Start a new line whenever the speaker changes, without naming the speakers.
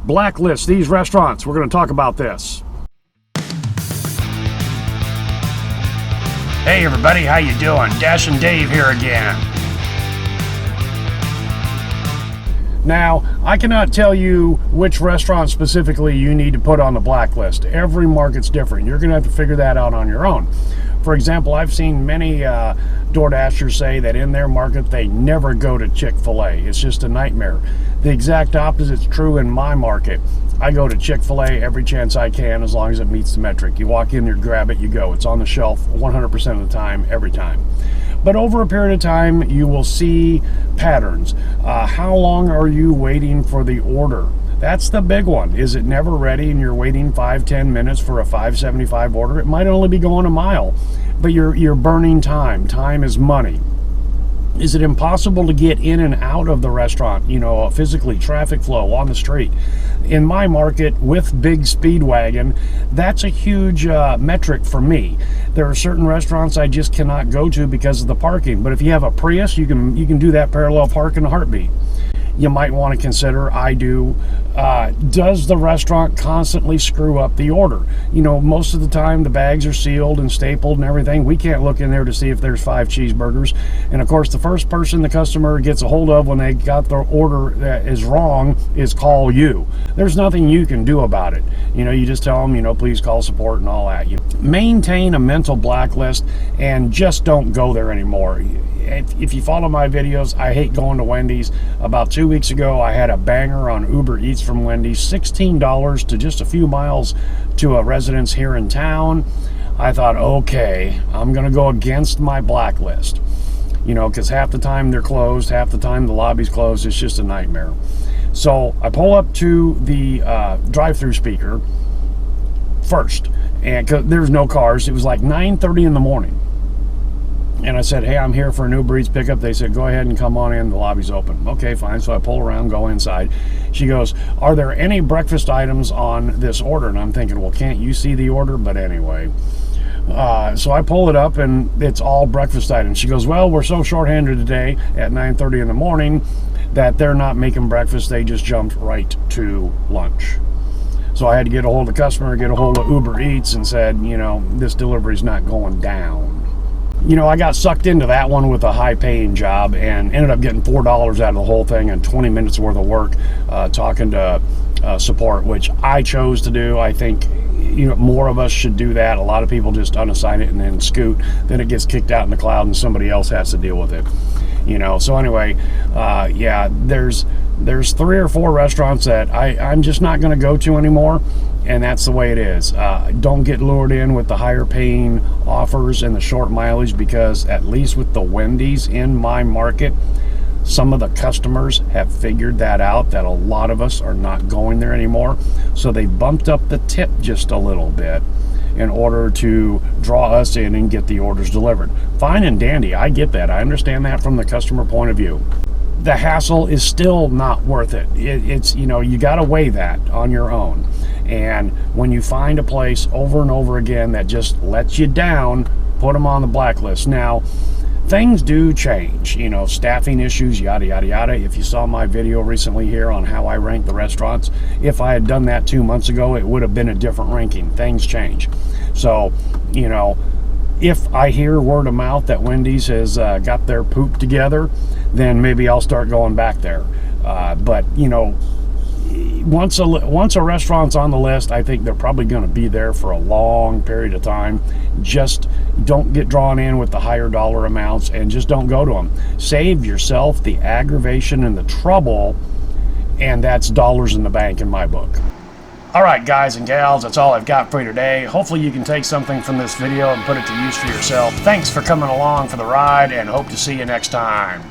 Blacklist these restaurants. We're going to talk about this. Hey everybody, how you doing? Dash and Dave here again. Now, I cannot tell you which restaurant specifically you need to put on the blacklist. Every market's different. You're going to have to figure that out on your own. For example, I've seen many DoorDashers say that in their market they never go to Chick-fil-A. It's just a nightmare. The exact opposite is true in my market. I go to Chick-fil-A every chance I can as long as it meets the metric. You walk in there, grab it, you go. It's on the shelf 100% of the time, every time. But over a period of time, you will see patterns. How long are you waiting for the order? That's the big one. Is it never ready and you're waiting 5-10 minutes for a $5.75 order? It might only be going a mile, but you're burning time. Time is money. Is it impossible to get in and out of the restaurant, physically, traffic flow on the street? In my market with big speed wagon, that's a huge metric for me. There are certain restaurants I just cannot go to because of the parking. But if you have a Prius, you can do that parallel park in a heartbeat. You might want to consider, does the restaurant constantly screw up the order? Most of the time the bags are sealed and stapled and everything. We can't look in there to see if there's 5 cheeseburgers. And of course, the first person the customer gets a hold of when they got their order that is wrong is call you. There's nothing you can do about it. You just tell them, please call support and all that. Maintain a mental blacklist and just don't go there anymore. If you follow my videos, I hate going to Wendy's. About 2 weeks ago, I had a banger on Uber Eats from Wendy's, $16 to just a few miles to a residence here in town. I thought, okay, I'm going to go against my blacklist. Because half the time they're closed, half the time the lobby's closed. It's just a nightmare. So I pull up to the drive-through speaker first, and 'cause there's no cars. It was like 9:30 in the morning. And I said, hey, I'm here for an Uber Eats pickup. They said, go ahead and come on in. The lobby's open. Okay, fine. So I pull around, go inside. She goes, are there any breakfast items on this order? And I'm thinking, well, can't you see the order? But anyway. So I pull it up, and it's all breakfast items. She goes, well, we're so shorthanded today at 9:30 in the morning that they're not making breakfast. They just jumped right to lunch. So I had to get a hold of the customer, get a hold of Uber Eats, and said, this delivery's not going down. I got sucked into that one with a high-paying job and ended up getting $4 out of the whole thing and 20 minutes worth of work talking to support, which I chose to do. I think more of us should do that. A lot of people just unassign it and then scoot. Then it gets kicked out in the cloud and somebody else has to deal with it. So anyway, there's 3 or 4 restaurants that I'm just not going to go to anymore. And that's the way it is. Don't get lured in with the higher paying offers and the short mileage, because at least with the Wendy's in my market, some of the customers have figured that out, that a lot of us are not going there anymore. So they bumped up the tip just a little bit in order to draw us in and get the orders delivered. Fine and dandy. I get that. I understand that from the customer point of view. The hassle is still not worth it. It's you got to weigh that on your own. And when you find a place over and over again that just lets you down, put them on the blacklist. Now, things do change, staffing issues, yada, yada, yada. If you saw my video recently here on how I rank the restaurants, if I had done that 2 months ago, it would have been a different ranking. Things change. So, if I hear word of mouth that Wendy's has got their poop together, then maybe I'll start going back there. But once a restaurant's on the list, I think they're probably going to be there for a long period of time. Just don't get drawn in with the higher dollar amounts, and just don't go to them. Save yourself the aggravation and the trouble, and that's dollars in the bank in my book. All right, guys and gals, that's all I've got for you today. Hopefully you can take something from this video and put it to use for yourself. Thanks for coming along for the ride, and hope to see you next time.